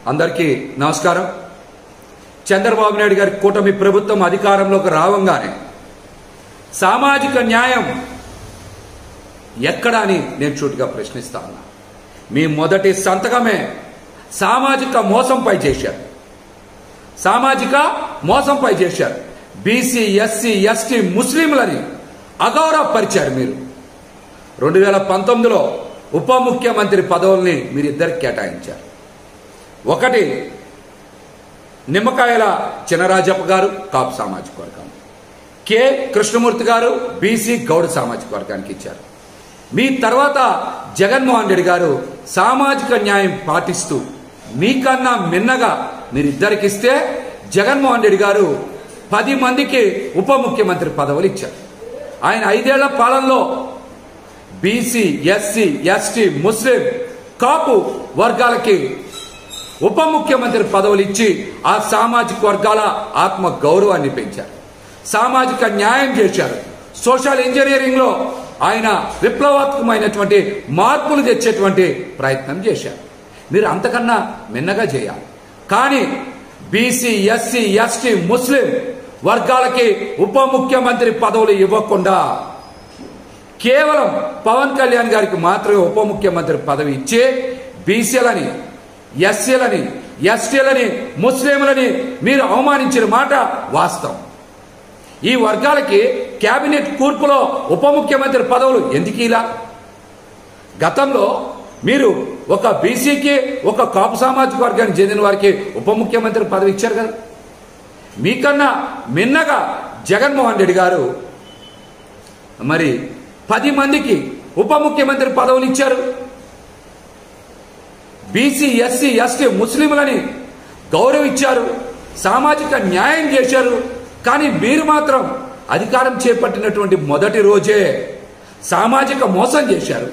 అందరికీ నమస్కారం. చంద్రబాబు నాయుడు గారి కూటమి ప్రభుత్వం అధికారంలోకి రావంగానే సామాజిక న్యాయం ఎక్కడా అని నేను సూటిగా ప్రశ్నిస్తా ఉన్నా. మీ మొదటి సంతకమే సామాజిక మోసంపై చేశారు. సామాజిక మోసంపై చేశారు. బీసీ, ఎస్సీ, ఎస్టీ, ముస్లింలని అగౌరవపరిచారు. మీరు 2019లో ఉప ముఖ్యమంత్రి పదవుల్ని మీరిద్దరికి కేటాయించారు. ఒకటి నిమ్మకాయల చినరాజప్ప గారు కాపు సామాజిక వర్గం, కె కృష్ణమూర్తి గారు బీసీ గౌడ సామాజిక వర్గానికి ఇచ్చారు. మీ తర్వాత జగన్మోహన్ రెడ్డి గారు సామాజిక న్యాయం పాటిస్తూ మీకన్నా మిన్నగా మీరిద్దరికి ఇస్తే జగన్మోహన్ రెడ్డి గారు 10 మందికి ఉప ముఖ్యమంత్రి పదవులు ఇచ్చారు. ఆయన 5 ఏళ్ల పాలనలో బీసీ, ఎస్సీ, ఎస్టీ, ముస్లిం, కాపు వర్గాలకి ఉప ముఖ్యమంత్రి పదవులు ఇచ్చి ఆ సామాజిక వర్గాల ఆత్మ గౌరవాన్ని పెంచారు. సామాజిక న్యాయం చేశారు. సోషల్ ఇంజనీరింగ్ లో ఆయన విప్లవాత్మకమైనటువంటి మార్పులు తెచ్చేటువంటి ప్రయత్నం చేశారు. మీరు అంతకన్నా మిన్నగా చేయాలి. కానీ బీసీ, ఎస్సీ, ఎస్టీ, ముస్లిం వర్గాలకి ఉప ముఖ్యమంత్రి పదవులు ఇవ్వకుండా కేవలం పవన్ కళ్యాణ్ గారికి మాత్రమే ఉప ముఖ్యమంత్రి పదవి ఇచ్చి బీసీలని, ఎస్సీలని, ఎస్టీలని, ముస్లింలని మీరు అవమానించిన మాట వాస్తవం. ఈ వర్గాలకి కేబినెట్ కూర్పులో ఉప ముఖ్యమంత్రి పదవులు ఎందుకు ఇలా? గతంలో మీరు ఒక బీసీకి, ఒక కాపు సామాజిక వర్గానికి చెందిన వారికి ఉప ముఖ్యమంత్రి పదవి ఇచ్చారు కదా. మీకన్నా మిన్నగా జగన్మోహన్ రెడ్డి గారు మరి 10 మందికి ఉప ముఖ్యమంత్రి పదవులు ఇచ్చారు. బీసీ, ఎస్సీ, ఎస్టీ, ముస్లింలని గౌరవించారు. సామాజిక న్యాయం చేశారు. కానీ మీరు మాత్రం అధికారం చేపట్టినటువంటి మొదటి రోజే సామాజిక మోసం చేశారు.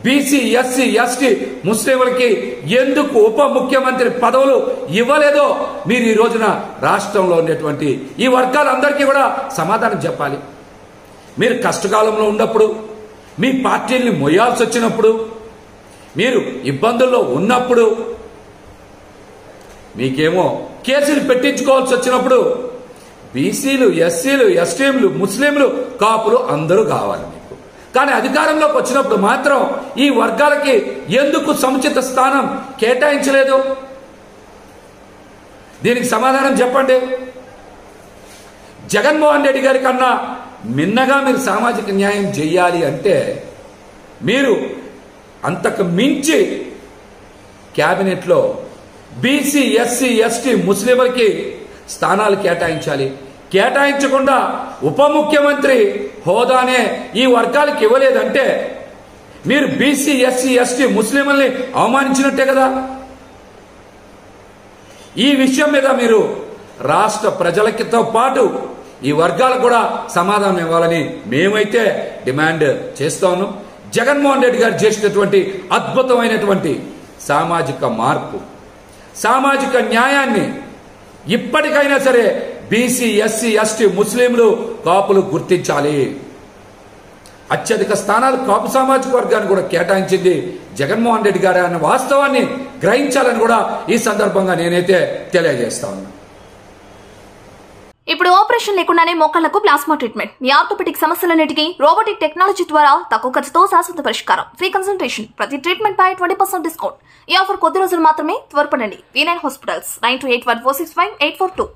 బీసీ, ఎస్సీ, ఎస్టీ, ముస్లింలకి ఎందుకు ఉప ముఖ్యమంత్రి పదవులు ఇవ్వలేదో మీరు ఈ రోజున రాష్ట్రంలో ఉన్నటువంటి ఈ వర్గాలందరికీ కూడా సమాధానం చెప్పాలి. మీరు కష్టకాలంలో ఉన్నప్పుడు, మీ పార్టీల్ని మొయ్యాల్సి వచ్చినప్పుడు, మీరు ఇబ్బందుల్లో ఉన్నప్పుడు, మీకేమో కేసులు పెట్టించుకోవాల్సి వచ్చినప్పుడు బీసీలు, ఎస్సీలు, ఎస్టీలు, ముస్లింలు, కాపులు అందరూ కావాలి మీకు. కానీ అధికారంలోకి వచ్చినప్పుడు మాత్రం ఈ వర్గాలకి ఎందుకు సముచిత స్థానం కేటాయించలేదు? దీనికి సమాధానం చెప్పండి. జగన్మోహన్ రెడ్డి గారి కన్నా మిన్నగా మీరు సామాజిక న్యాయం చేయాలి అంటే మీరు అంతకు మించి క్యాబినెట్లో బీసీ, ఎస్సీ, ఎస్టీ, ముస్లింలకి స్థానాలు కేటాయించాలి. కేటాయించకుండా ఉప ముఖ్యమంత్రి హోదానే ఈ వర్గాలకు ఇవ్వలేదంటే మీరు బీసీ, ఎస్సీ, ఎస్టీ, ముస్లింలని అవమానించినట్టే కదా. ఈ విషయం మీద మీరు రాష్ట్ర ప్రజలతో పాటు ఈ వర్గాలకు కూడా సమాధానం ఇవ్వాలని మేమైతే డిమాండ్ చేస్తాను. జగన్మోహన్ రెడ్డి గారు చేసినటువంటి అద్భుతమైనటువంటి సామాజిక మార్పు, సామాజిక న్యాయాన్ని ఇప్పటికైనా సరే బీసీ, ఎస్సీ, ఎస్టీ, ముస్లింలు, కాపులు గుర్తించాలి. అత్యధిక స్థానాలు కాపు సామాజిక వర్గాన్ని కూడా కేటాయించింది జగన్మోహన్ రెడ్డి గారు అన్న వాస్తవాన్ని గ్రహించాలని కూడా ఈ సందర్భంగా నేనైతే తెలియజేస్తా ఉన్నా. ఇప్పుడు ఆపరేషన్ లేకుండానే మోకాళ్లకు ప్లాస్మా ట్రీట్మెంట్. మీ ఆర్థోపెడిక్ సమస్యలన్నిటికీ రోబోటిక్ టెక్నాలజీ ద్వారా తక్కువ ఖర్చుతో శాశ్వత పరిష్కారం. Free consultation. ప్రతి ట్రీట్మెంట్ పై 20% డిస్కౌంట్. ఈ ఆఫర్ కొద్ది రోజులు మాత్రమే. త్వరపడండి. V9 hospitals 9281465842.